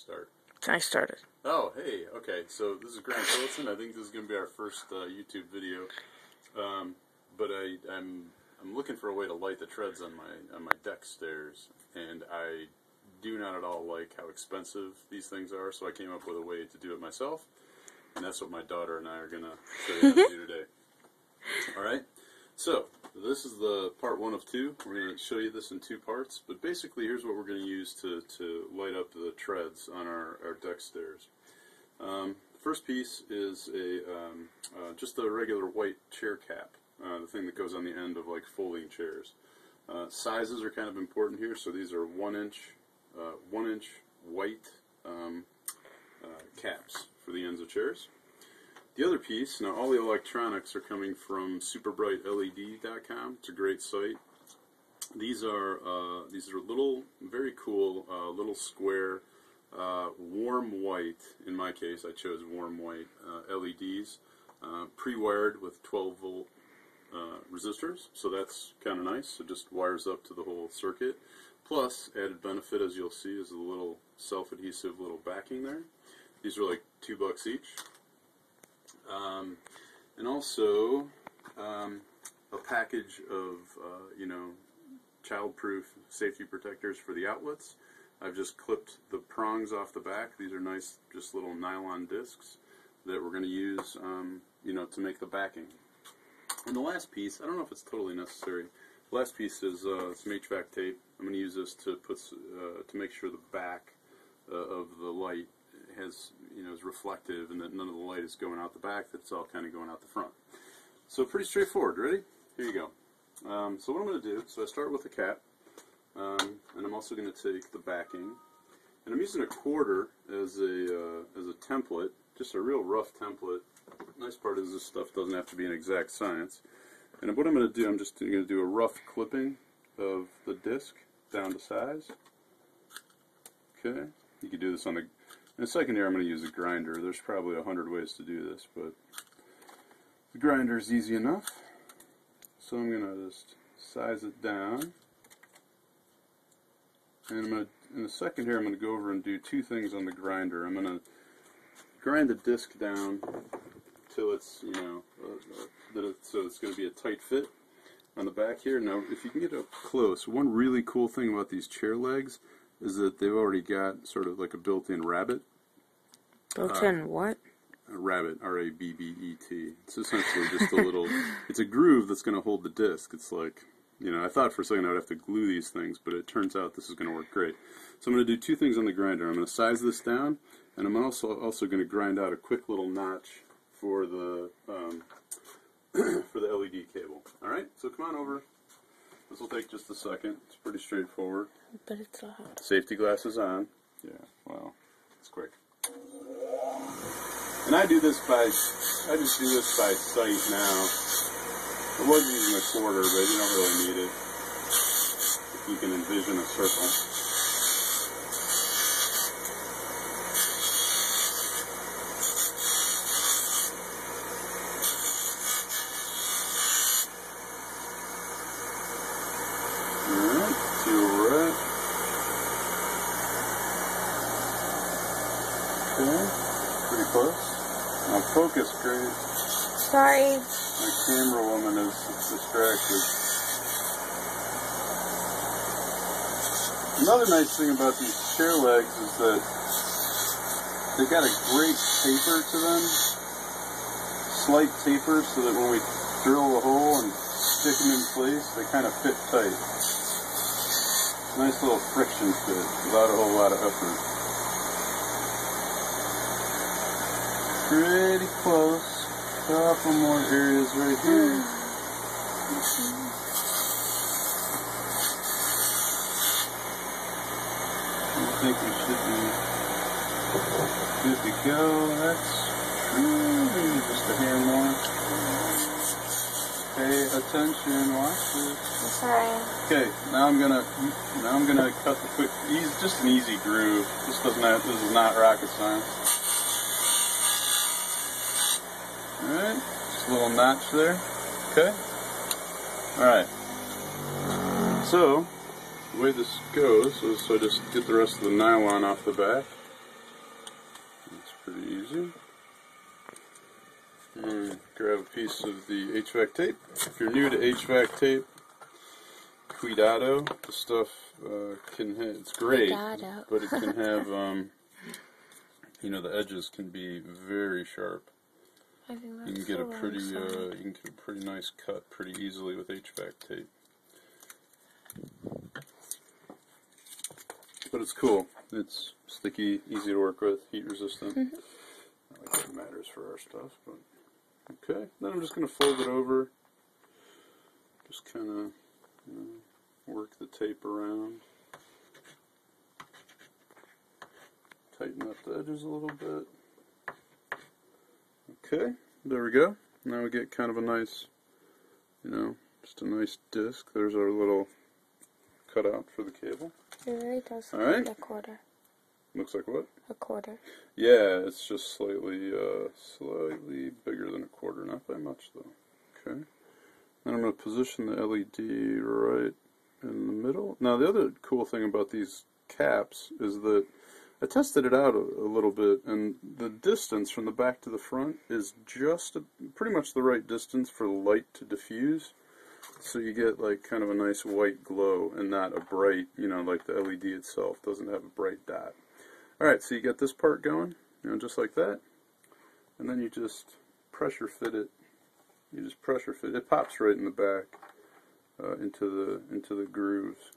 start? I started. Oh, hey, okay. So this is Grant Wilson. I think this is going to be our first YouTube video. But I'm looking for a way to light the treads on my deck stairs, and I do not at all like how expensive these things are. So I came up with a way to do it myself, and that's what my daughter and I are going to show you how to do today. All right. So this is the part 1 of 2. We're going to show you this in 2 parts, but basically here's what we're going to use to light up the treads on our deck stairs. The first piece is just a regular white chair cap, the thing that goes on the end of like folding chairs. Sizes are kind of important here, so these are 1-inch white caps for the ends of chairs. The other piece, now all the electronics are coming from superbrightled.com. It's a great site. These are little, very cool, little square, warm white. In my case, I chose warm white LEDs, pre-wired with 12-volt resistors. So that's kind of nice. It just wires up to the whole circuit. Plus, added benefit, as you'll see, is a little self-adhesive little backing there. These are like $2 each. And also a package of child-proof safety protectors for the outlets. I've just clipped the prongs off the back. These are nice, just little nylon discs that we're going to use, to make the backing. And the last piece, I don't know if it's totally necessary. The last piece is some HVAC tape. I'm going to use this to put to make sure the back of the light has is reflective, and that none of the light is going out the back, that it's all kind of going out the front. So pretty straightforward. Ready? Here you go. So what I'm going to do, so I start with the cap, and I'm also going to take the backing, and I'm using a quarter as a template, just a real rough template. Nice part is this stuff doesn't have to be an exact science. And what I'm going to do, I'm just going to do a rough clipping of the disc down to size. Okay, you can do this on the. In a second here, I'm going to use a grinder. There's probably 100 ways to do this, but the grinder is easy enough. So I'm going to just size it down. And in a second here, I'm going to go over and do 2 things on the grinder. I'm going to grind the disc down till it's, so it's going to be a tight fit on the back here. Now, if you can get up close, one really cool thing about these chair legs is that they've already got sort of like a built-in rabbet. Built-in what? A rabbet, R-A-B-B-E-T. It's essentially just a little, it's a groove that's going to hold the disc. It's like, I thought for a second I would have to glue these things, but it turns out this is going to work great. So I'm going to do 2 things on the grinder. I'm going to size this down, and I'm also going to grind out a quick little notch for the for the LED cable. All right, so come on over. This will take just a second. It's pretty straightforward. But it's loud. Safety glasses on. Yeah, well, it's quick. And I just do this by sight now. I was using a quarter, but you don't really need it. If you can envision a circle. Alright, see where we're at. Okay, pretty close. Now focus, great. Sorry. My camera woman is distracted. Another nice thing about these chair legs is that they've got a great taper to them. Slight taper, so that when we drill a hole and stick them in place, they kind of fit tight. Nice little friction fit without a whole lot of effort. Pretty close. A couple more areas right here. I think we should be good to go. That's maybe just a hair more. Pay attention. Watch this. I'm sorry. Okay, now I'm gonna cut the quick. Just an easy groove. This is not rocket science. Alright, just a little notch there. Okay. Alright. So, the way this goes is I just get the rest of the nylon off the back. diffusion. And grab a piece of the HVAC tape. If you're new to HVAC tape, cuidado. The stuff it's great, Cuidado. but it can have, you know, the edges can be very sharp. I think You can that's get the a pretty, wrong side. you can get a pretty nice cut pretty easily with HVAC tape. But it's cool. It's sticky, easy to work with, heat resistant. Not like that matters for our stuff, but okay. Then I'm just going to fold it over. Just kind of, you know, work the tape around. Tighten up the edges a little bit. Okay, there we go. Now we get kind of a nice, you know, just a nice disc. There's our little cutout for the cable. It really does All look right. like a quarter. Looks like what? A quarter. Yeah, it's just slightly bigger than a quarter. Not by much, though. Okay. And I'm going to position the LED right in the middle. Now, the other cool thing about these caps is that I tested it out a little bit, and the distance from the back to the front is just pretty much the right distance for the light to diffuse. So you get like kind of a nice white glow and not a bright, you know, like the LED itself doesn't have a bright dot. Alright, so you get this part going, you know, just like that. And then you just pressure fit it. You just pressure fit it. It pops right in the back into the grooves.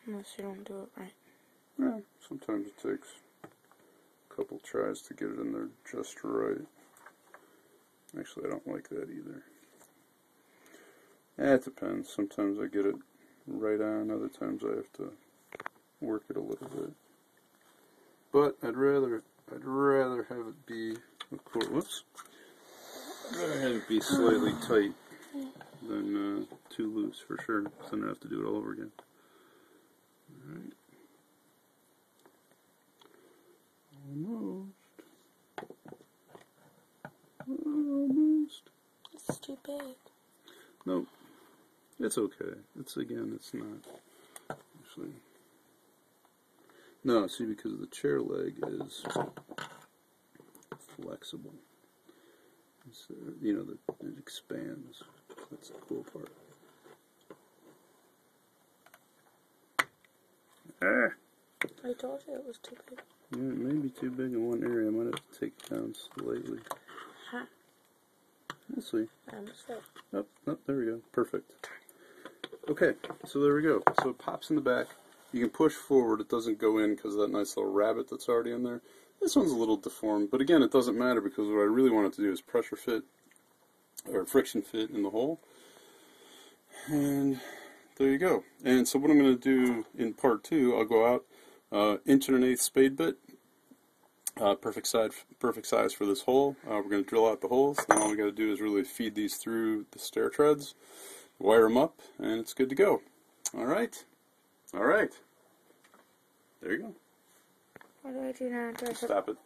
Unless you don't do it right. Yeah, sometimes it takes a couple tries to get it in there just right. Actually, I don't like that either. It depends. Sometimes I get it right on, other times I have to work it a little bit. But I'd rather have it be, of course, whoops. I'd rather have it be slightly tight than too loose for sure. So then I have to do it all over again. Alright. Almost. It's too big. Nope. It's okay. It's not. Actually. No, see, because the chair leg is flexible. It's, you know, it expands. That's the cool part. Ah! I told you it was too big. Yeah, it may be too big in one area. I might have to take it down slightly. Huh. We'll see. Almost there. Oh, there we go. Perfect. Okay, so there we go. So it pops in the back. You can push forward. It doesn't go in because of that nice little rabbit that's already in there. This one's a little deformed, but again, it doesn't matter because what I really want it to do is pressure fit or friction fit in the hole. And there you go. And so what I'm going to do in part 2, I'll go out 1 1/8" spade bit. Perfect size for this hole. We're going to drill out the holes. Then all we got to do is really feed these through the stair treads, wire them up, and it's good to go. All right. All right. There you go. What do I do now? Do I Stop it.